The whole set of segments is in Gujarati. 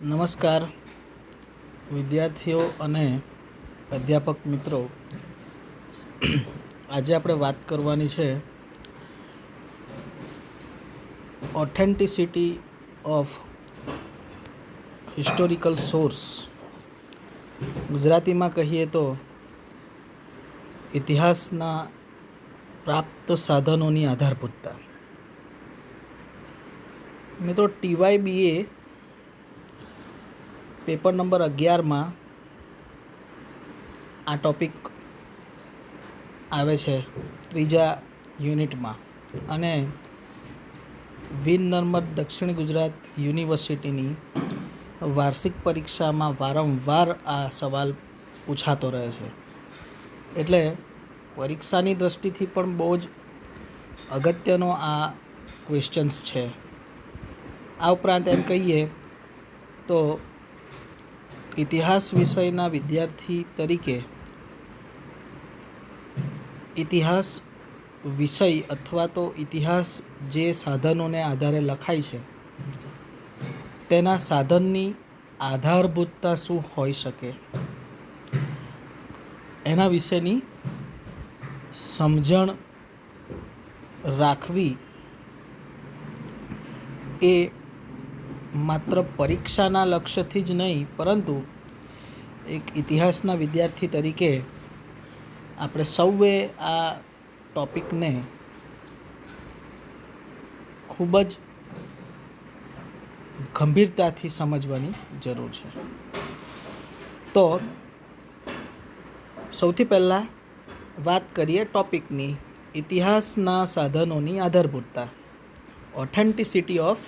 નમસ્કાર વિદ્યાર્થીઓ અને અધ્યાપક મિત્રો. આજે આપણે વાત કરવાની છે ઓથેન્ટિસિટી ઓફ હિસ્ટોરિકલ સોર્સ. ગુજરાતીમાં કહીએ તો ઇતિહાસના પ્રાપ્ત સાધનોની આધારભૂતતા. મિત્રો, TYBA પેપર નંબર 11માં આ ટૉપિક આવે છે, ત્રીજા યુનિટમાં. અને વીર નર્મદ દક્ષિણ ગુજરાત યુનિવર્સિટીની વાર્ષિક પરીક્ષામાં વારંવાર આ સવાલ પૂછાતો રહે છે. એટલે પરીક્ષાની દૃષ્ટિથી પણ બહુ જ અગત્યનો આ ક્વેશ્ચન્સ છે. આ ઉપરાંત એમ કહીએ તો ઇતિહાસ વિષયના વિદ્યાર્થી તરીકે ઇતિહાસ વિષય અથવા તો ઇતિહાસ જે સાધનોને આધારે લખાય છે તેના સાધનની આધારભૂતતા શું હોઈ શકે, એના વિશેની સમજણ રાખવી એ માત્ર પરીક્ષાના લક્ષ્યથી જ નહીં, પરંતુ એક ઇતિહાસના વિદ્યાર્થી તરીકે આપણે સૌએ આ ટૉપિકને ખૂબ જ ગંભીરતાથી સમજવાની જરૂર છે. તો સૌથી પહેલાં વાત કરીએ ટૉપિકની, ઇતિહાસના સાધનોની આધારભૂતતા. Authenticity of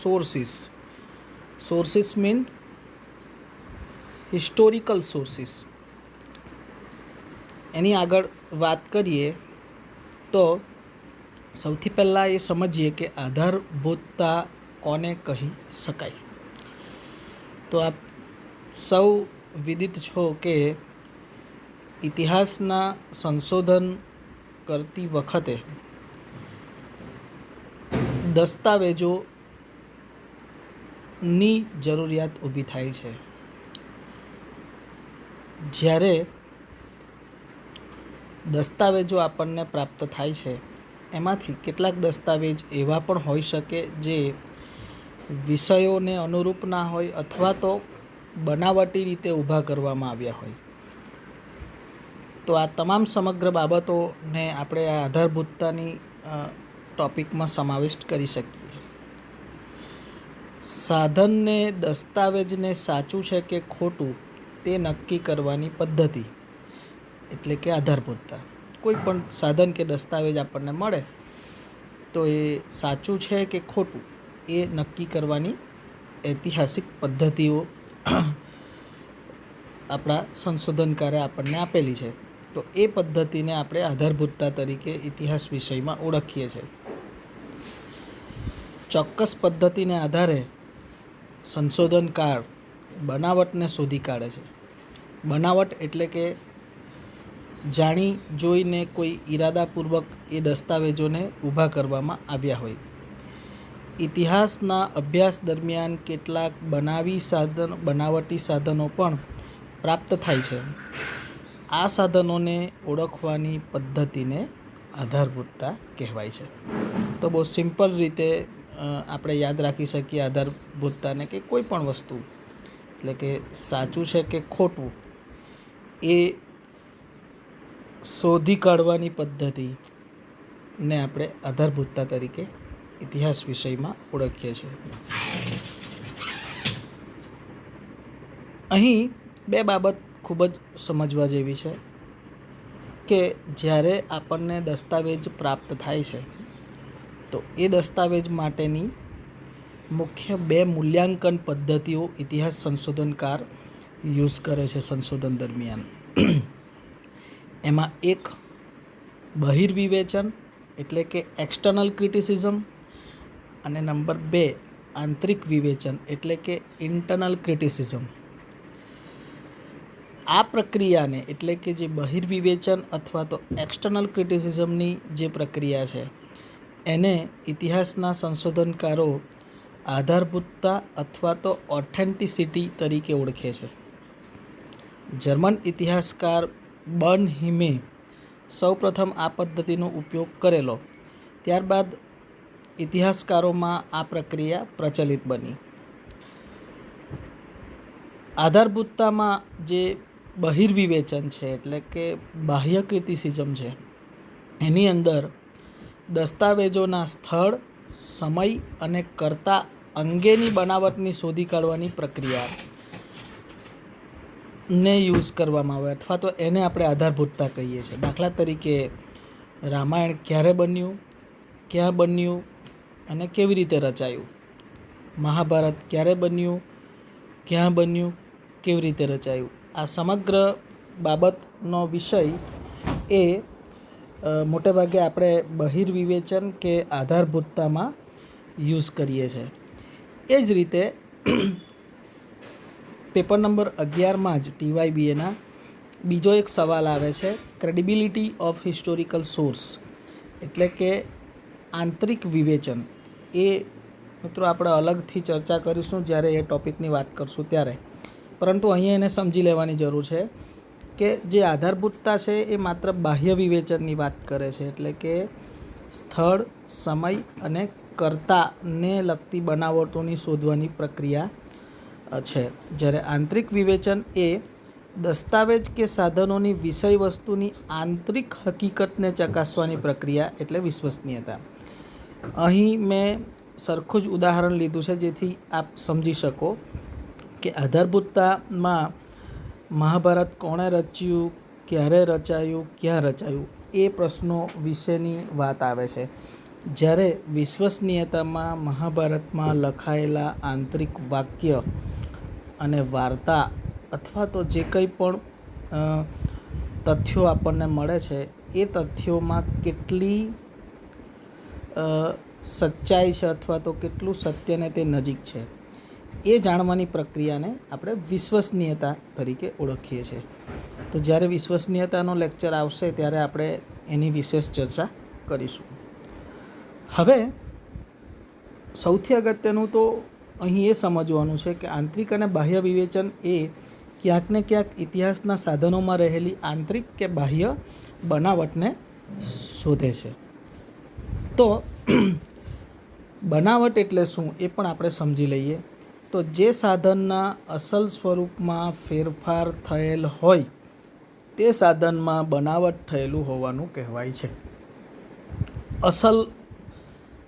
sources. Sources mean historical sources. એની આગળ વાત કરીએ તો સૌથી પહેલાં એ સમજીએ કે આધારભૂતતા કોને કહી શકાય. તો આપ સૌ વિદિત છો કે ઇતિહાસના સંશોધન કરતી વખતે દસ્તાવેજોની જરૂરિયાત ઊભી થાય છે. જ્યારે દસ્તાવેજો આપણને પ્રાપ્ત થાય છે એમાંથી કેટલાક દસ્તાવેજ એવા પણ હોઈ શકે જે વિષયોને અનુરૂપ ના હોય અથવા તો બનાવટી રીતે ઊભા કરવામાં આવ્યા હોય. તો આ તમામ સમગ્ર બાબતોને આપણે આ આધારભૂતતાની ટૉપિકમાં સમાવિષ્ટ કરી શકીએ. સાધનને દસ્તાવેજને સાચું છે કે ખોટું તે નક્કી કરવાની પદ્ધતિ એટલે કે આધારભૂતતા. કોઈ પણ સાધન કે દસ્તાવેજ આપણને મળે તો એ સાચું છે કે ખોટું એ નક્કી કરવાની ઐતિહાસિક પદ્ધતિઓ આપણા સંશોધનકારે આપણને આપેલી છે. તો એ પદ્ધતિને આપણે આધારભૂતતા તરીકે ઇતિહાસ વિષયમાં ઓળખીએ છીએ. ચોક્કસ પદ્ધતિને આધારે સંશોધનકાર બનાવટને શોધી કાઢે છે. બનાવટ એટલે કે જાણી જોઈને કોઈ ઈરાદાપૂર્વક એ દસ્તાવેજોને ઊભા કરવામાં આવ્યા હોય. ઇતિહાસના અભ્યાસ દરમિયાન કેટલાક બનાવટી સાધનો પણ પ્રાપ્ત થાય છે. આ સાધનોને ઓળખવાની પદ્ધતિને આધારભૂતતા કહેવાય છે. તો બહુ સિમ્પલ રીતે આપણે યાદ રાખી શકીએ આધારભૂતતાને કે કોઈ પણ વસ્તુ એટલે કે સાચું છે કે ખોટું એ શોધી કાઢવાની પદ્ધતિને આપણે આધારભૂતતા તરીકે ઇતિહાસ વિષયમાં ઓળખીએ છીએ. અહીં બે બાબત ખૂબ જ સમજવા જેવી છે કે જ્યારે આપણને દસ્તાવેજ પ્રાપ્ત થાય છે તો એ દસ્તાવેજ માટેની મુખ્ય બે મૂલ્યાંકન પદ્ધતિઓ ઇતિહાસ સંશોધનકાર યુઝ કરે છે સંશોધન દરમિયાન. એમાં એક બહિર્વિવેચન એટલે કે એક્સટર્નલ ક્રિટિસિઝમ અને નંબર 2 આંતરિક વિવેચન એટલે કે ઇન્ટરનલ ક્રિટિસિઝમ. આ પ્રક્રિયાને એટલે કે જે બહિર્વિવેચન અથવા તો એક્સટર્નલ ક્રિટિસિઝમની જે પ્રક્રિયા છે એને ઇતિહાસના સંશોધનકારો આધારભૂતતા અથવા તો ઓથેન્ટિસિટી તરીકે ઓળખે છે. જર્મન ઇતિહાસકાર બર્નહીમે સૌપ્રથમ આ પદ્ધતિનો ઉપયોગ કરેલો. ત્યારબાદ ઇતિહાસકારોમાં આ પ્રક્રિયા પ્રચલિત બની. આધારભૂતતામાં જે બહિર્વિવેચન છે એટલે કે બાહ્ય ક્રિટિસિઝમ છે, એની અંદર દસ્તાવેજોના સ્થળ, સમય અને કર્તા અંગેની બનાવટની શોધી કાઢવાની પ્રક્રિયા ને યુઝ કરવામાં આવે અથવા તો એને આપણે આધારભૂતતા કહીએ છીએ. દાખલા તરીકે રામાયણ ક્યારે બન્યું, ક્યાં બન્યું અને કેવી રીતે રચાયું. મહાભારત ક્યારે બન્યું, ક્યાં બન્યું, કેવી રીતે રચાયું. આ સમગ્ર બાબતનો વિષય એ મોટેભાગે આપણે બહિર્વિવેચન કે આધારભૂતતામાં યુઝ કરીએ છીએ. એ જ રીતે પેપર નંબર 11માં જ TYBAના બીજો એક સવાલ આવે છે, ક્રેડિબિલિટી ઓફ હિસ્ટોરિકલ સોર્સ, એટલે કે આંતરિક વિવેચન. એ મિત્રો આપણે અલગથી ચર્ચા કરીશું જ્યારે એ ટૉપિકની વાત કરશું ત્યારે, પરંતુ અહીંયા એને સમજી લેવાની જરૂર છે કે જે આધારભૂતતા છે એ માત્ર બાહ્ય વિવેચનની વાત કરે છે, એટલે કે સ્થળ, સમય અને કર્તાને લગતી બનાવટોની શોધવાની પ્રક્રિયા છે. જ્યારે આંતરિક વિવેચન એ દસ્તાવેજ કે સાધનોની વિષય વસ્તુની આંતરિક હકીકતને ચકાસવાની પ્રક્રિયા એટલે વિશ્વસનીયતા. અહીં મેં સરખું જ ઉદાહરણ લીધું છે જેથી આપ સમજી શકો કે આધારભૂતતામાં મહાભારત કોણે રચ્યું, ક્યારે રચાયું, ક્યાં રચાયું એ પ્રશ્નો વિશેની વાત આવે છે. જ્યારે વિશ્વસનીયતામાં મહાભારતમાં લખાયેલા આંતરિક વાક્ય અને વાર્તા અથવા તો જે કંઈ પણ તથ્યો આપણને મળે છે એ તથ્યોમાં કેટલી સચ્ચાઈ છે અથવા તો કેટલું સત્યને તે નજીક છે એ જાણવાની પ્રક્રિયાને આપણે વિશ્વસનીયતા તરીકે ઓળખીએ છીએ. તો જ્યારે વિશ્વસનીયતાનો લેક્ચર આવશે ત્યારે આપણે એની વિશેષ ચર્ચા કરીશું. હવે સૌથી અગત્યનું તો અહીં એ સમજવાનું છે કે આંતરિક અને બાહ્ય વિવેચન એ ક્યાંક ને ક્યાંક ઇતિહાસના સાધનોમાં રહેલી આંતરિક કે બાહ્ય બનાવટને શોધે છે. તો બનાવટ એટલે શું એ પણ આપણે સમજી લઈએ. તો જે સાધનના અસલ સ્વરૂપમાં ફેરફાર થયેલ હોય તે સાધનમાં બનાવટ થયેલું હોવાનું કહેવાય છે. અસલ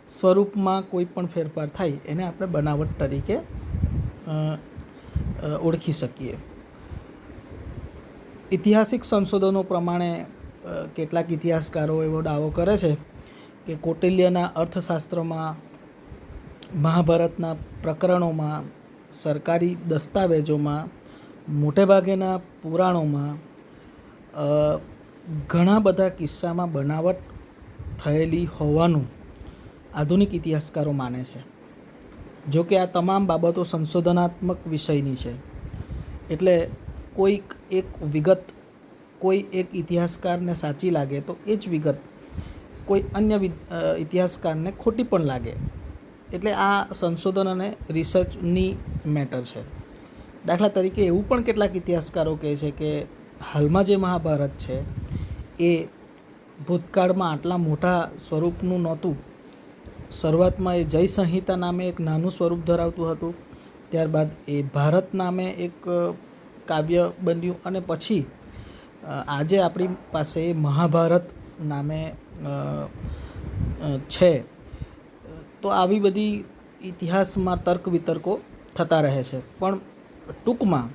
સ્વરૂપમાં કોઈ પણ ફેરફાર થાય એને આપણે બનાવટ તરીકે ઓળખી શકીએ. ઐતિહાસિક સંશોધનો પ્રમાણે કેટલાક ઇતિહાસકારો એવો દાવો કરે છે કે કૌટિલ્યના અર્થશાસ્ત્રમાં, મહાભારતના પ્રકરણોમાં, સરકારી દસ્તાવેજોમાં, મોટેભાગેના પુરાણોમાં ઘણા બધા કિસ્સામાં બનાવટ થયેલી હોવાનું આધુનિક ઇતિહાસકારો માને છે. જો કે આ તમામ બાબતો સંશોધનાત્મક વિષયની છે, એટલે કોઈક એક વિગત કોઈ એક ઇતિહાસકારને સાચી લાગે તો એ જ વિગત કોઈ અન્ય ઇતિહાસકારને ખોટી પણ લાગે. એટલે આ સંશોધન અને રિસર્ચની મેટર છે. દાખલા તરીકે એવું પણ કેટલાક ઇતિહાસકારો કહે છે કે હાલમાં જે મહાભારત છે એ ભૂતકાળમાં આટલા મોટા સ્વરૂપનું નહોતું. શરૂઆતમાં એ જય સંહિતા નામે એક નાનું સ્વરૂપ ધરાવતું હતું, ત્યારબાદ એ ભારત નામે એક કાવ્ય બન્યું અને પછી આજે આપણી પાસે મહાભારત નામે છે. તો આવી બધી ઇતિહાસમાં તર્ક વિતર્કો થતા રહે છે. પણ ટૂંકમાં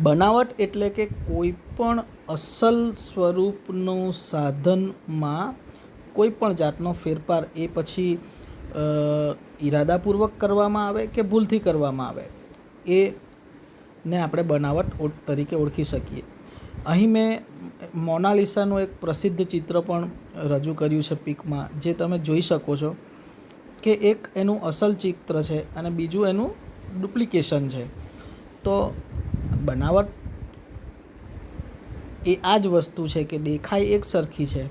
બનાવટ એટલે કે કોઈ પણ અસલ સ્વરૂપનું સાધનમાં કોઈ પણ જાતનો ફેરફાર એ પછી ઈરાદાપૂર્વક કરવામાં આવે કે ભૂલથી કરવામાં આવે એને આપણે બનાવટ તરીકે ઓળખી શકીએ. અહીં મેં મોનાલિસાનું એક પ્રસિદ્ધ ચિત્ર પણ રજૂ કર્યું છે પિકમાં, જે તમે જોઈ શકો છો કે એક એનું અસલ ચિત્ર છે અને બીજું એનું ડુપ્લિકેશન છે. તો બનાવટ એ આ જ વસ્તુ છે કે દેખાય એક સરખી છે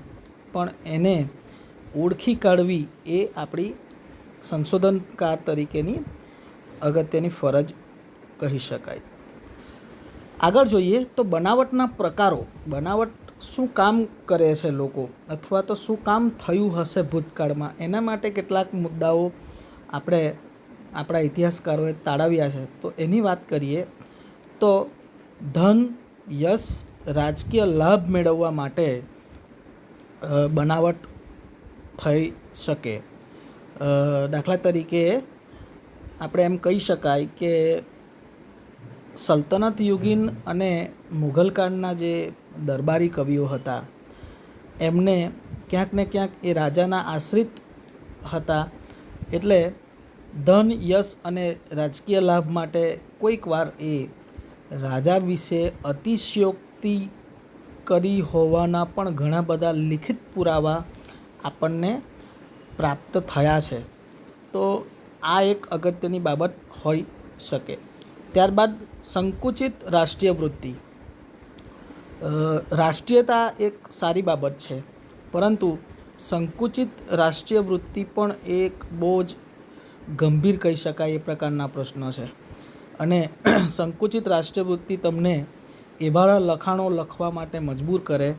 પણ એને ઓળખી કાઢવી એ આપણી સંશોધનકાર તરીકેની અગત્યની ફરજ કહી શકાય. આગળ જોઈએ તો બનાવટના પ્રકારો. બનાવટ શું કામ કરે છે લોકો, અથવા તો શું કામ થયું હશે ભૂતકાળમાં, એના માટે કેટલાક મુદ્દાઓ આપણે આપણા ઇતિહાસકારોએ તાળવ્યા છે. તો એની વાત કરીએ તો ધન, યશ, રાજકીય લાભ મેળવવા માટે બનાવટ થઈ શકે. દાખલા તરીકે આપણે એમ કહી શકાય કે સલ્તનત યુગીન અને મુઘલ કાળના જે દરબારી કવિઓ હતા, એમને ક્યાંક ને ક્યાંક એ રાજાના આશ્રિત હતા, એટલે ધન, યશ અને રાજકીય લાભ માટે કોઈક વાર એ રાજા વિશે અતિશયોક્તિ કરી હોવાના પણ ઘણા બધા લિખિત પુરાવા આપણને પ્રાપ્ત થયા છે. તો આ એક અગત્યની બાબત હોઈ શકે. ત્યારબાદ સંકુચિત રાષ્ટ્રીય વૃત્તિ. રાષ્ટ્રીયતા એક સારી બાબત છે, પરંતુ સંકુચિત રાષ્ટ્રીય વૃત્તિ પણ એક બહુ જ ગંભીર કહી શકાય એ પ્રકારના પ્રશ્નો છે. અને સંકુચિત રાષ્ટ્રીય વૃત્તિ તમને એવા લખાણો લખવા માટે મજબૂર કરે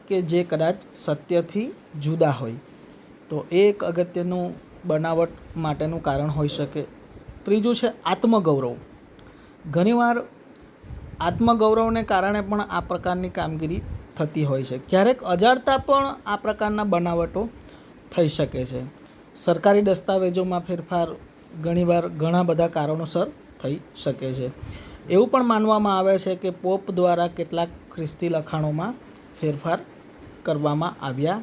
કે જે કદાચ સત્યથી જુદા હોય. તો એ એક અગત્યનું બનાવટ માટેનું કારણ હોઈ શકે. ત્રીજું છે આત્મગૌરવ. ઘણીવાર આત્મગૌરવને કારણે પણ આ પ્રકારની કામગીરી થતી હોય છે. ક્યારેક અજાણતા પણ આ પ્રકારના બનાવટો થઈ શકે છે. સરકારી દસ્તાવેજોમાં ફેરફાર ઘણીવાર ઘણા બધા કારણોસર થઈ શકે છે. એવું પણ માનવામાં આવે છે કે પોપ દ્વારા કેટલાક ખ્રિસ્તી લખાણોમાં ફેરફાર કરવામાં આવ્યા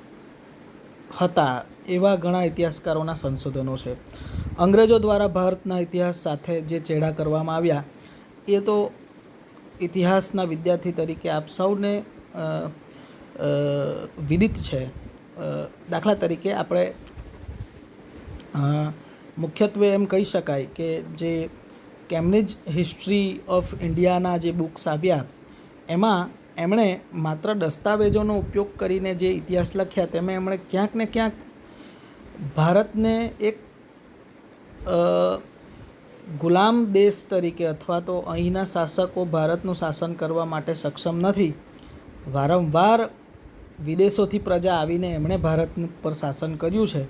હતા. એવા ઘણા ઇતિહાસકારોના સંશોધનો છે. અંગ્રેજો દ્વારા ભારતના ઇતિહાસ સાથે જે ચેડા કરવામાં આવ્યા એ તો ઇતિહાસના વિદ્યાર્થી તરીકે આપ સૌને વિદિત છે. દાખલા તરીકે આપણે મુખ્યત્વે એમ કહી શકાય કે જે કેમ્બ્રિજ હિસ્ટ્રી ઓફ ઇન્ડિયાના જે બુક્સ આવ્યા, એમાં એમણે માત્ર દસ્તાવેજોનો ઉપયોગ કરીને જે ઇતિહાસ લખ્યા, તેમાં એમણે ક્યાંક ને ક્યાંક ભારતને એક ગુલામ દેશ તરીકે, અથવા તો અહીંના શાસકો ભારતનું શાસન કરવા માટે સક્ષમ નથી, વારંવાર વિદેશોથી પ્રજા આવીને એમણે ભારત પર શાસન કર્યું છે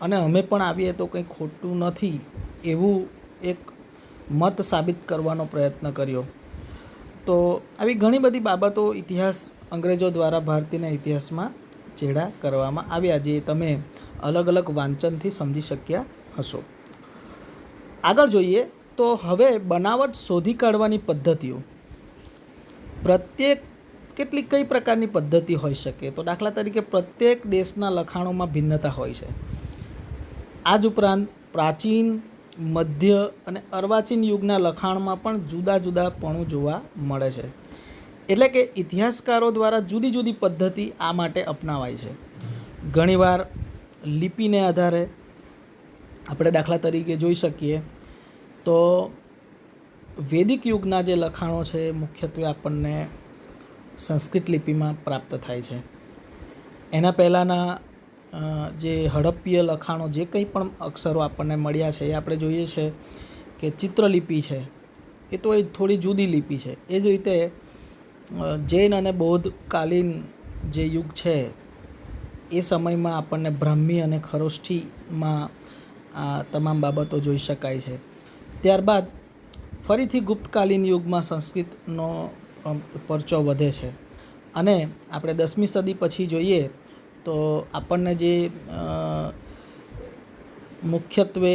અને અમે પણ આવીએ તો કંઈ ખોટું નથી, એવું એક મત સાબિત કરવાનો પ્રયત્ન કર્યો. તો આવી ઘણી બધી બાબતો અંગ્રેજો દ્વારા ભારતીયના ઇતિહાસમાં ચેડા કરવામાં આવ્યા, જે તમે અલગ અલગ વાંચનથી સમજી શક્યા હશો. આગળ જોઈએ તો હવે બનાવટ શોધી કાઢવાની પદ્ધતિઓ. કઈ પ્રકારની પદ્ધતિ હોઈ શકે? તો દાખલા તરીકે પ્રત્યેક દેશના લખાણોમાં ભિન્નતા હોય છે. આ જ ઉપરાંત પ્રાચીન, મધ્ય અને અર્વાચીન યુગના લખાણમાં પણ જુદા જુદાપણું જોવા મળે છે. એટલે કે ઇતિહાસકારો દ્વારા જુદી જુદી પદ્ધતિ આ માટે અપનાવાય છે. ઘણીવાર લિપિને આધારે આપણે દાખલા તરીકે જોઈ શકીએ તો વૈદિક યુગના જે લખાણો છે મુખ્યત્વે આપણને સંસ્કૃત લિપિમાં પ્રાપ્ત થાય છે. એના પહેલાંના જે હડપ્પીય લખાણો, જે કંઈ પણ અક્ષરો આપણને મળ્યા છે, એ આપણે જોઈએ છે કે ચિત્રલિપિ છે, એ તો એ થોડી જુદી લિપિ છે. એ જ રીતે જૈન અને બૌદ્ધકાલીન જે યુગ છે એ સમયમાં આપણને બ્રાહ્મી અને ખરોષ્ઠીમાં આ તમામ બાબતો જોઈ શકાય છે. ત્યારબાદ ફરીથી ગુપ્તકાલીન યુગમાં સંસ્કૃતનો પરચો વધે છે અને આપણે 10મી સદી પછી જોઈએ તો આપણને જે મુખ્યત્વે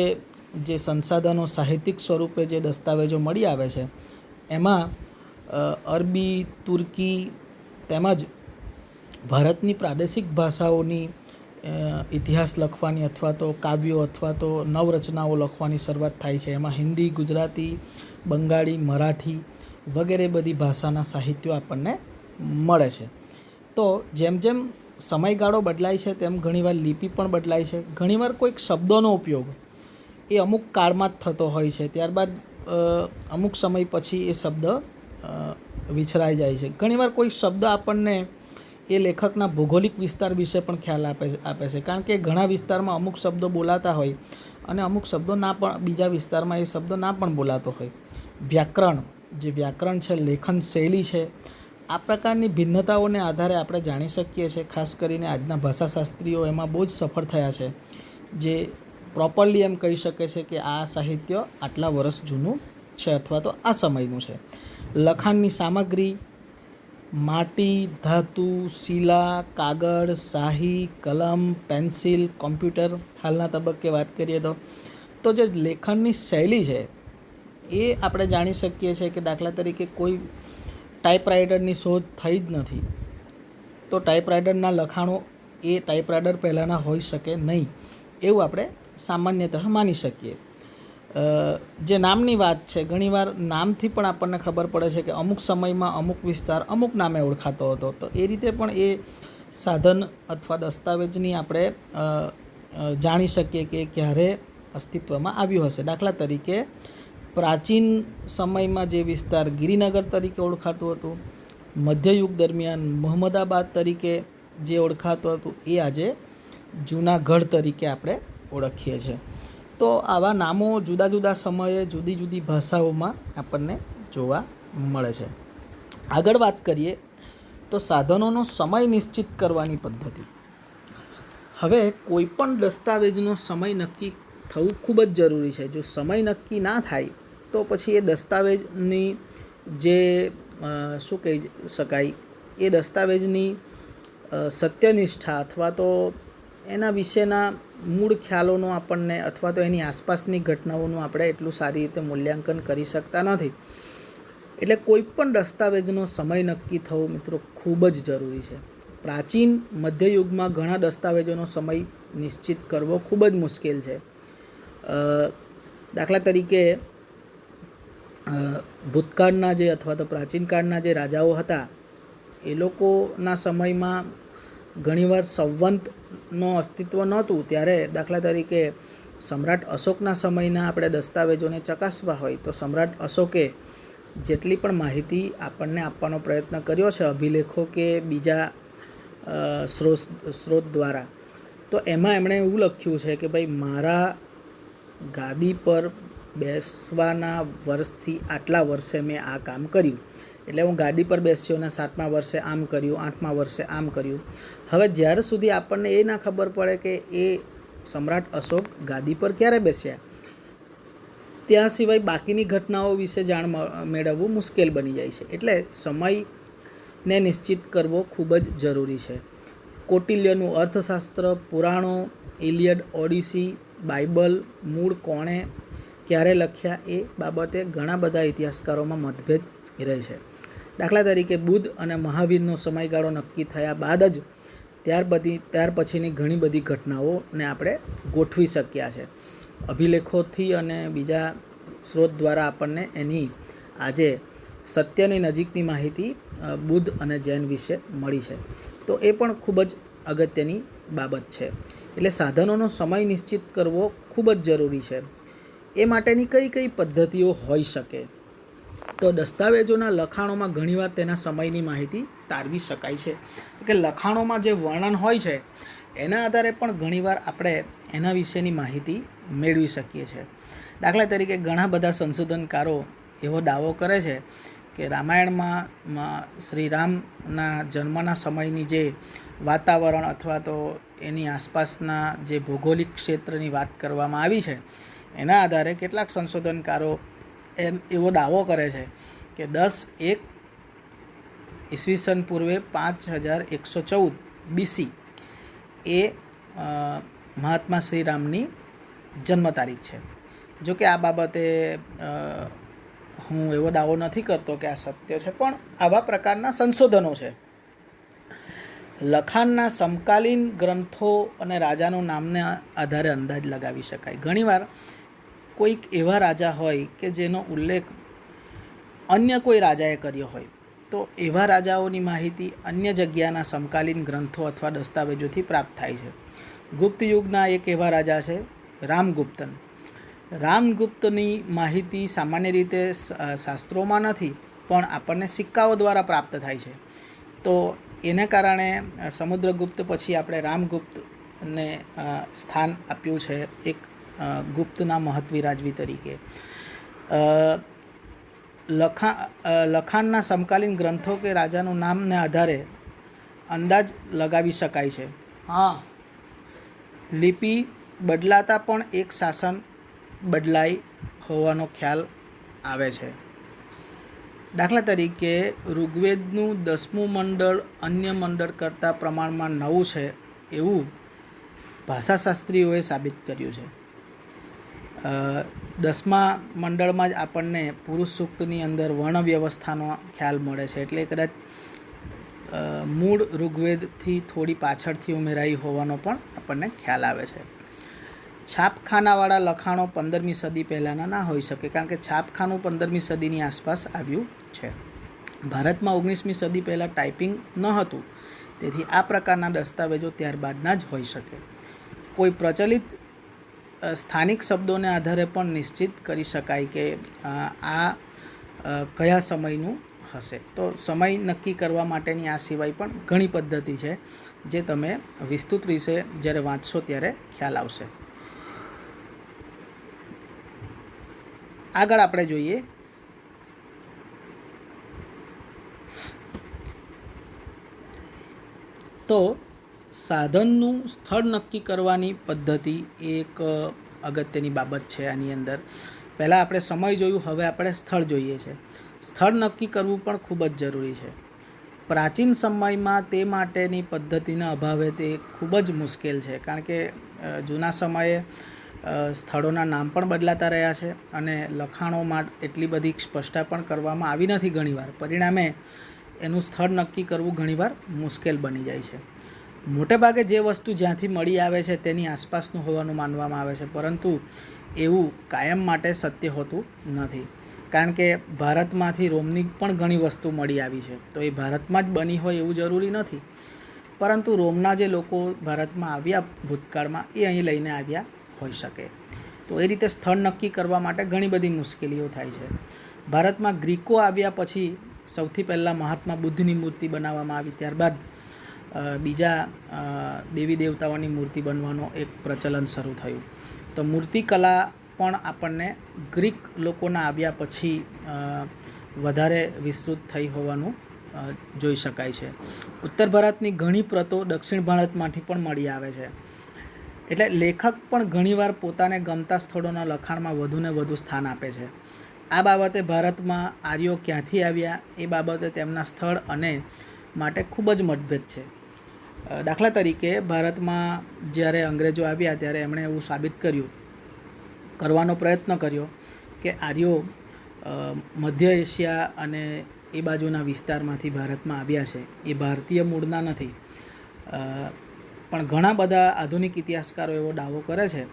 જે સંસાધનો સાહિત્યિક સ્વરૂપે જે દસ્તાવેજો મળી આવે છે, એમાં અરબી, તુર્કી તેમજ ભારતની પ્રાદેશિક ભાષાઓની ઇતિહાસ લખવાની અથવા તો કાવ્યો અથવા તો નવરચનાઓ લખવાની શરૂઆત થાય છે. એમાં હિન્દી, ગુજરાતી, બંગાળી, મરાઠી વગેરે બધી ભાષાના સાહિત્યો આપણને મળે છે. તો જેમ જેમ સમયગાળો બદલાય છે તેમ ઘણીવાર લિપિ પણ બદલાય છે. ઘણીવાર કોઈક શબ્દોનો ઉપયોગ એ અમુક કાળમાં જ થતો હોય છે, ત્યારબાદ અમુક સમય પછી એ શબ્દ વિસરાઈ જાય છે. ઘણીવાર કોઈ શબ્દ આપણને એ લેખકના ભૌગોલિક વિસ્તાર વિશે પણ ખ્યાલ આપે છે, કારણ કે ઘણા વિસ્તારમાં અમુક શબ્દો બોલાતા હોય અને અમુક શબ્દો ના પણ બીજા વિસ્તારમાં એ શબ્દો ના પણ બોલાતો હોય. વ્યાકરણ, જે વ્યાકરણ છે, લેખન શૈલી છે, આ પ્રકારની ભિન્નતાઓને આધારે આપણે જાણી શકીએ છીએ. ખાસ કરીને આજના ભાષાશાસ્ત્રીઓ એમાં બહુ જ સફળ થયા છે, જે પ્રોપરલી એમ કહી શકે છે કે આ સાહિત્ય આટલા વર્ષ જૂનું છે અથવા તો આ સમયનું છે. લખાણની સામગ્રી: માટી, ધાતુ, શિલા, કાગળ, શાહી, કલમ, પેન્સિલ, કોમ્પ્યુટર. હાલના તબક્કે વાત કરીએ તો જે લેખનની શૈલી છે એ આપણે જાણી શકીએ છીએ કે દાખલા તરીકે કોઈ ટાઈપરાઇટરની શોધ થઈ જ નથી, તો ટાઈપરાઇટરના લખાણો એ ટાઈપરાઇટર પહેલાંના હોઈ શકે નહીં, એવું આપણે સામાન્યતઃ માની શકીએ. જે નામની વાત છે, ઘણીવાર નામથી પણ આપણને ખબર પડે છે કે અમુક સમયમાં અમુક વિસ્તાર અમુક નામે ઓળખાતો હતો. તો એ રીતે પણ એ સાધન અથવા દસ્તાવેજની આપણે જાણી શકીએ કે ક્યારે અસ્તિત્વમાં આવ્યું હશે. દાખલા તરીકે પ્રાચીન સમયમાં જે વિસ્તાર ગિરિનગર તરીકે ઓળખાતું હતું, મધ્યયુગ દરમિયાન મહમદાબાદ તરીકે જે ઓળખાતું હતું, એ આજે જૂનાગઢ તરીકે આપણે ઓળખીએ છીએ. તો આવા નામો જુદા જુદા સમયે જુદી જુદી ભાષાઓમાં આપણને જોવા મળે છે. આગળ વાત કરીએ તો સાધનોનો સમય નિશ્ચિત કરવાની પદ્ધતિ. હવે કોઈ પણ દસ્તાવેજનો સમય નક્કી થવું ખૂબ જ જરૂરી છે. જો સમય નક્કી ના થાય તો પછી એ દસ્તાવેજની જે શું કહી શકાય, એ દસ્તાવેજની સત્યનિષ્ઠા અથવા તો એના વિશેના મૂળ ખ્યાલોનો આપણને અથવા તો એની આસપાસની ઘટનાઓનું આપણે એટલું સારી રીતે મૂલ્યાંકન કરી શકતા નથી. એટલે કોઈ પણ દસ્તાવેજનો સમય નક્કી થવો મિત્રો ખૂબ જ જરૂરી છે. પ્રાચીન મધ્યયુગમાં ઘણા દસ્તાવેજોનો સમય નિશ્ચિત કરવો ખૂબ જ મુશ્કેલ છે. દાખલા તરીકે ભૂતકાળના જે અથવા તો પ્રાચીન કાળના જે રાજાઓ હતા, એ લોકોના સમયમાં ઘણીવાર સંવંતનો અસ્તિત્વ નહોતું. ત્યારે દાખલા તરીકે સમ્રાટ અશોકના સમયના આપણે દસ્તાવેજોને ચકાસવા હોય તો સમ્રાટ અશોકે જેટલી પણ માહિતી આપણને આપવાનો પ્રયત્ન કર્યો છે અભિલેખો કે બીજા સ્ત્રોત દ્વારા, તો એમાં એમણે એવું લખ્યું છે કે ભાઈ મારા ગાદી પર બેસવાના વર્ષથી આટલા વર્ષે મેં આ કામ કર્યું. એટલે હું ગાદી પર બેસ્યો અને 7મા વર્ષે આમ કર્યું, 8મા વર્ષે આમ કર્યું. હવે જ્યાર સુધી આપણને એ ના ખબર પડે કે એ સમ્રાટ અશોક ગાદી પર ક્યારે બેસ્યા, ત્યાં સિવાય બાકીની ઘટનાઓ વિશે જાણ મેળવવું મુશ્કેલ બની જાય છે. એટલે સમયને નિશ્ચિત કરવો ખૂબ જ જરૂરી છે. કૌટિલ્યનું અર્થશાસ્ત્ર, પુરાણો, ઇલિયડ, ઓડિસી, બાઇબલ મૂળ કોણે ક્યારે લખ્યા એ બાબતે ઘણા બધા ઇતિહાસકારોમાં મતભેદ રહે છે. દાખલા તરીકે બુદ્ધ અને મહાવીરનો સમયગાળો નક્કી થયા બાદ જ ત્યાર પછીની ઘણી બધી ઘટનાઓને આપણે ગોઠવી શક્યા છે. અભિલેખોથી અને બીજા સ્ત્રોત દ્વારા આપણને એની આજે સત્યની નજીકની માહિતી બુદ્ધ અને જૈન વિશે મળી છે. તો એ પણ ખૂબ જ અગત્યની બાબત છે. એટલે સાધનોનો સમય નિશ્ચિત કરવો ખૂબ જ જરૂરી છે. એ માટેની કઈ કઈ પદ્ધતિઓ હોઈ શકે? તો દસ્તાવેજોના લખાણોમાં ઘણીવાર તેના સમયની માહિતી તારવી શકાય છે. કે લખાણોમાં જે વર્ણન હોય છે એના આધારે પણ ઘણીવાર આપણે એના વિશેની માહિતી મેળવી શકીએ છીએ. દાખલા તરીકે ઘણા બધા સંશોધનકારો એવો દાવો કરે છે કે રામાયણમાં શ્રી રામના જન્મના સમયની જે વાતાવરણ અથવા તો એની આસપાસના જે ભૌગોલિક ક્ષેત્રની વાત કરવામાં આવી છે, એના આધારે કેટલાક સંશોધનકારો એવો દાવો કરે છે કે 10-1 ઈસવીસન પૂર્વે 5114 BC એ મહાત્મા શ્રી રામની જન્મ તારીખ છે. જો કે આ બાબતે હું એવો દાવો નથી કરતો કે આ સત્ય છે, પણ આવા પ્રકારના સંશોધનો છે. લખાણના સમકાલીન ગ્રંથો અને રાજાનું નામના આધારે અંદાજ લગાવી શકાય. ઘણીવાર કોઈક એવા રાજા હોય કે જેનો ઉલ્લેખ અન્ય કોઈ રાજાએ કર્યો હોય, તો એવા રાજાઓની માહિતી અન્ય જગ્યાના સમકાલીન ગ્રંથો અથવા દસ્તાવેજોથી પ્રાપ્ત થાય છે. ગુપ્ત યુગના એક એવા રાજા છે રામગુપ્તન. રામગુપ્તની માહિતી સામાન્ય રીતે શાસ્ત્રોમાં નથી, પણ આપણને સિક્કાઓ દ્વારા પ્રાપ્ત થાય છે. તો એને કારણે સમુદ્રગુપ્ત પછી આપણે રામગુપ્તને સ્થાન આપ્યું છે એક ગુપ્તના મહત્વી રાજવી તરીકે. લખાણના સમકાલીન ગ્રંથો કે રાજાનું નામને આધારે અંદાજ લગાવી શકાય છે. હા, લિપિ બદલાતા પણ એક શાસન બદલાઈ હોવાનો ખ્યાલ આવે છે. દાખલા તરીકે ઋગ્વેદનું 10મું મંડળ અન્ય મંડળ કરતાં પ્રમાણમાં નવું છે એવું ભાષાશાસ્ત્રીઓએ સાબિત કર્યું છે. 10મા મંડળમાં જ આપણને પુરુષ સૂક્તની અંદર વર્ણ વ્યવસ્થાનો ખ્યાલ મળે છે, એટલે કદાચ મૂળ ઋગ્વેદથી થોડી પાછળથી ઉમેરાઈ હોવાનો પણ આપણને ખ્યાલ આવે છે. છાપખાનાવાળા લખાણો 15મી સદી પહેલાંના ના હોઈ શકે, કારણ કે છાપખાનું 15મી સદીની આસપાસ આવ્યું છે. ભારતમાં 19મી સદી પહેલાં ટાઈપિંગ ન હતું, તેથી આ પ્રકારના દસ્તાવેજો ત્યારબાદના જ હોઈ શકે. કોઈ પ્રચલિત સ્થાનિક શબ્દોને આધારે પણ નિશ્ચિત કરી શકાય કે આ કયા સમયનું હશે. તો સમય નક્કી કરવા માટેની આ સિવાય પણ ઘણી પદ્ધતિ છે, જે તમે વિસ્તૃત વિશે જ્યારે વાંચશો ત્યારે ખ્યાલ આવશે. આગળ આપણે જોઈએ તો સાધનનું સ્થળ નક્કી કરવાની પદ્ધતિ એક અગત્યની બાબત છે. આની અંદર પહેલાં આપણે સમય જોયું, હવે આપણે સ્થળ જોઈએ છે. સ્થળ નક્કી કરવું પણ ખૂબ જ જરૂરી છે. પ્રાચીન સમયમાં તે માટેની પદ્ધતિના અભાવે તે ખૂબ જ મુશ્કેલ છે, કારણ કે જૂના સમયે સ્થળોના નામ પણ બદલાતા રહ્યા છે અને લખાણોમાં એટલી બધી સ્પષ્ટતા પણ કરવામાં આવી નથી ઘણીવાર. પરિણામે એનું સ્થળ નક્કી કરવું ઘણીવાર મુશ્કેલ બની જાય છે. મોટે ભાગે જે વસ્તુ જ્યાંથી મળી આવે છે તેની આસપાસનું હોવાનું માનવામાં આવે છે, પરંતુ એવું કાયમ માટે સત્ય હોતું નથી, કારણ કે ભારતમાંથી રોમની પણ ઘણી વસ્તુ મળી આવી છે. તો એ ભારતમાં જ બની હોય એવું જરૂરી નથી, પરંતુ રોમના જે લોકો ભારતમાં આવ્યા ભૂતકાળમાં એ અહીં લઈને આવ્યા હોઈ શકે. તો એ રીતે સ્થળ નક્કી કરવા માટે ઘણી બધી મુશ્કેલીઓ થાય છે. ભારતમાં ગ્રીકો આવ્યા પછી સૌથી પહેલાં મહાત્મા બુદ્ધની મૂર્તિ બનાવવામાં આવી, ત્યારબાદ બીજા દેવી દેવતાઓની મૂર્તિ બનવાનો એક પ્રચલન શરૂ થયું. તો મૂર્તિકલા પણ આપણને ગ્રીક લોકોના આવ્યા પછી વધારે વિસ્તૃત થઈ હોવાનું જોઈ શકાય છે. ઉત્તર ભારતની ઘણી પ્રતો દક્ષિણ ભારતમાંથી પણ મળી આવે છે. એટલે લેખક પણ ઘણીવાર પોતાને ગમતા સ્થળોના લખાણમાં વધુને વધુ સ્થાન આપે છે. આ બાબતે ભારતમાં આર્યો ક્યાંથી આવ્યા એ બાબતે તેમના સ્થળ અને માટે ખૂબ જ મતભેદ છે. દાખલા તરીકે ભારતમાં જ્યારે અંગ્રેજો આવ્યા ત્યારે એમણે એવું સાબિત કરવાનો પ્રયત્ન કર્યો કે આર્યો મધ્ય એશિયા અને એ બાજુના વિસ્તારમાંથી ભારતમાં આવ્યા છે, એ ભારતીય મૂળના નથી. પણ ઘણા બધા આધુનિક ઇતિહાસકારો એવો દાવો કરે છે,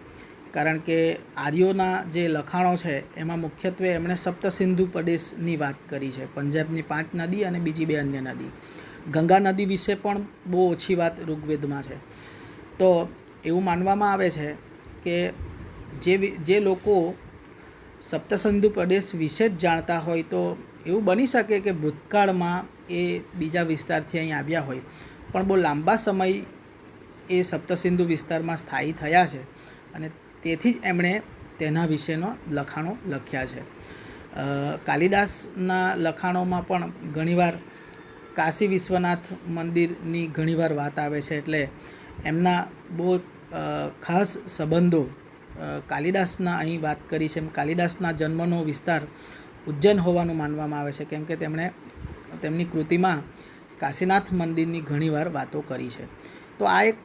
કારણ કે આર્યોના જે લખાણો છે એમાં મુખ્યત્વે એમણે સપ્તસિંધુ પ્રદેશની વાત કરી છે, પંજાબની 5 નદી અને બીજી 2 અન્ય નદી. ગંગા નદી વિશે પણ બહુ ઓછી વાત ઋગ્વેદમાં છે. તો એવું માનવામાં આવે છે કે જે લોકો સપ્તસિંધુ પ્રદેશ વિશે જ જાણતા હોય તો એવું બની શકે કે ભૂતકાળમાં એ બીજા વિસ્તારથી અહીં આવ્યા હોય, પણ બહુ લાંબા સમય એ સપ્તસિંધુ વિસ્તારમાં સ્થાયી થયા છે અને તેથી જ એમણે તેના વિશેનો લખાણો લખ્યા છે. કાલિદાસના લખાણોમાં પણ ઘણીવાર કાશી વિશ્વનાથ મંદિરની ઘણીવાર વાત આવે છે, એટલે એમના બહુ ખાસ સંબંધો કાલિદાસના અહીં વાત કરી છે. કાલિદાસના જન્મનો વિસ્તાર ઉજ્જૈન હોવાનું માનવામાં આવે છે, કેમ કે તેમની કૃતિમાં કાશીનાથ મંદિરની ઘણીવાર વાતો કરી છે. તો આ એક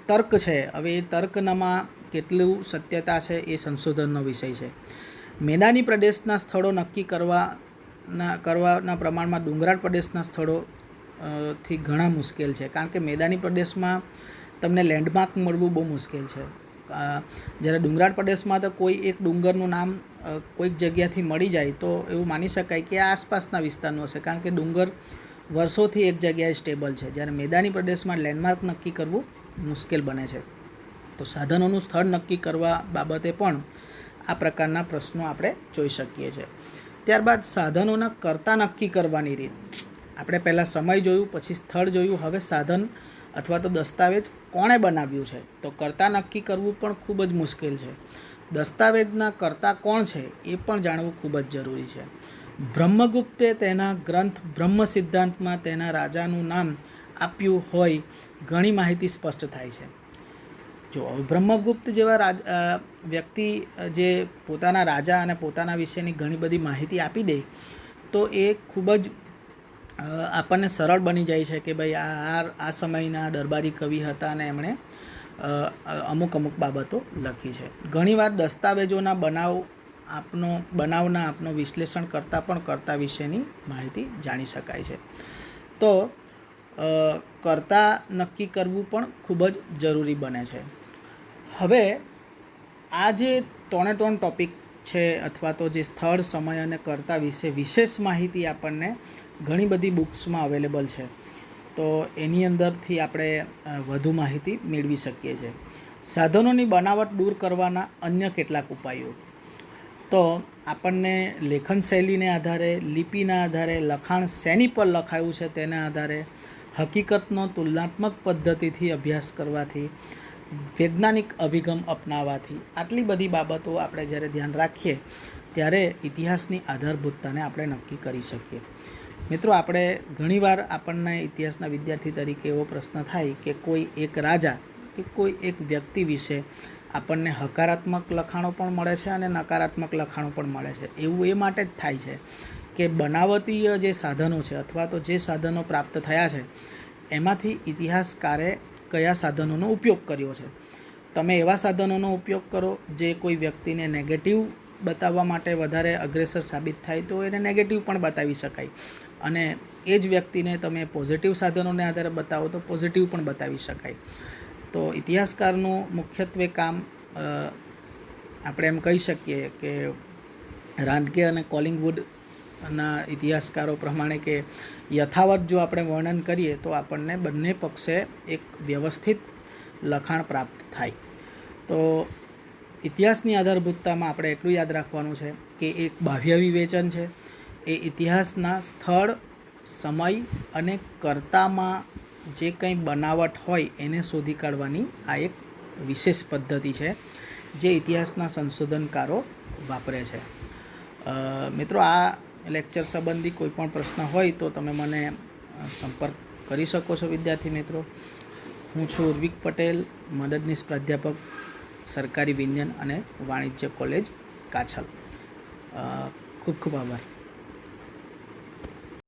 તર્ક છે. હવે એ તર્કનામાં કેટલું સત્યતા છે એ સંશોધનનો વિષય છે. મેદાની પ્રદેશના સ્થળો નક્કી કરવાના પ્રમાણમાં ડુંગરાળ પ્રદેશના સ્થળોથી ઘણા મુશ્કેલ છે, કારણ કે મેદાની પ્રદેશમાં તમને લેન્ડમાર્ક મળવું બહુ મુશ્કેલ છે. જ્યારે ડુંગરાળ પ્રદેશમાં તો કોઈ એક ડુંગરનું નામ કોઈક જગ્યાથી મળી જાય તો એવું માની શકાય કે આ આસપાસના વિસ્તારનું હશે, કારણ કે ડુંગર વર્ષોથી એક જગ્યાએ સ્ટેબલ છે. જ્યારે મેદાની પ્રદેશમાં લેન્ડમાર્ક નક્કી કરવું મુશ્કેલ બને છે. તો સાધનોનું સ્થળ નક્કી કરવા બાબતે પણ આ પ્રકારના પ્રશ્નો આપણે જોઈ શકીએ છીએ. ત્યારબાદ સાધનોના કર્તા નક્કી કરવાની રીત. આપણે પહેલાં સમય જોયું, પછી સ્થળ જોયું, હવે સાધન અથવા તો દસ્તાવેજ કોણે બનાવ્યું છે. તો કર્તા નક્કી કરવું પણ ખૂબ જ મુશ્કેલ છે. દસ્તાવેજના કર્તા કોણ છે એ પણ જાણવું ખૂબ જ જરૂરી છે. બ્રહ્મગુપ્તે તેના ગ્રંથ બ્રહ્મ સિદ્ધાંતમાં તેના રાજાનું નામ આપ્યું હોય ઘણી માહિતી સ્પષ્ટ થાય છે. જો બ્રહ્મગુપ્ત જેવા વ્યક્તિ જે પોતાના રાજા અને પોતાના વિશેની ઘણી બધી માહિતી આપી દે તો એ ખૂબ જ આપણને સરળ બની જાય છે કે ભાઈ આ સમયના દરબારી કવિ હતા અને એમણે અમુક બાબતો લખી છે. ઘણીવાર દસ્તાવેજોના બનાવના આપનો વિશ્લેષણ કરતાં પણ કર્તા વિશેની માહિતી જાણી શકાય છે. તો કર્તા નક્કી કરવું પણ ખૂબ જ જરૂરી બને છે. હવે આ જે 3 ટોપિક છે અથવા તો જે સ્થળ, સમય અને કર્તા વિશે વિશેષ માહિતી આપણને ઘણી બધી બુક્સમાં અવેલેબલ છે. તો એની અંદરથી આપણે વધુ માહિતી મેળવી શકીએ છીએ. સાધનોની બનાવટ દૂર કરવાના અન્ય કેટલાક ઉપાયો. તો આપણને લેખન શૈલીને આધારે, લિપિના આધારે, લખાણ શેની પર લખાયું છે તેના આધારે, હકીકતનો તુલનાત્મક પદ્ધતિથી અભ્યાસ કરવાથી, વૈજ્ઞાનિક અભિગમ અપનાવવાથી, આટલી બધી બાબતો આપણે જ્યારે ધ્યાન રાખીએ ત્યારે ઇતિહાસની આધારભૂતતાને આપણે નક્કી કરી શકીએ. મિત્રો, આપણે ઘણીવાર આપણને ઇતિહાસના વિદ્યાર્થી તરીકે એવો પ્રશ્ન થાય કે કોઈ એક રાજા કે કોઈ એક વ્યક્તિ વિશે આપણને હકારાત્મક લખાણો પણ મળે છે અને નકારાત્મક લખાણો પણ મળે છે. એવું એ માટે જ થાય છે કે બનાવટીય જે સાધનો છે અથવા તો જે સાધનો પ્રાપ્ત થયા છે એમાંથી ઇતિહાસકારે કયા સાધનોનો ઉપયોગ કર્યો છે. તમે એવા સાધનોનો ઉપયોગ કરો જે કોઈ વ્યક્તિને નેગેટિવ બતાવવા માટે વધારે અગ્રેસર સાબિત થાય તો એને નેગેટિવ પણ બતાવી શકાય, અને એ જ વ્યક્તિને તમે પોઝિટિવ સાધનોને આધારે બતાવો તો પોઝિટિવ પણ બતાવી શકાય. તો ઇતિહાસકારનું મુખ્યત્વે કામ આપણે એમ કહી શકીએ કે રાનકે અને કોલિંગવુડના ઇતિહાસકારો પ્રમાણે કે યથાવત જો આપણે વર્ણન કરીએ તો આપણને બંને પક્ષે એક વ્યવસ્થિત લખાણ પ્રાપ્ત થાય. તો ઇતિહાસની આધારભૂતતામાં આપણે એટલું યાદ રાખવાનું છે કે એક બાહ્ય વિવેચન છે. એ ઇતિહાસના સ્થળ, સમય અને કર્તામાં જે કંઈ બનાવટ હોય એને શોધી કાઢવાની આ એક વિશેષ પદ્ધતિ છે જે ઇતિહાસના સંશોધનકારો વાપરે છે. મિત્રો, આ લેક્ચર સંબંધી કોઈ પણ પ્રશ્ન હોય તો તમે મને સંપર્ક કરી શકો છો વિદ્યાર્થી મિત્રો. હું છું ઉર્વિક પટેલ, મદદનીશ પ્રાધ્યાપક, સરકારી વિજ્ઞાન અને વાણિજ્ય કોલેજ, કાછલ. ખૂબ ખૂબ આભાર.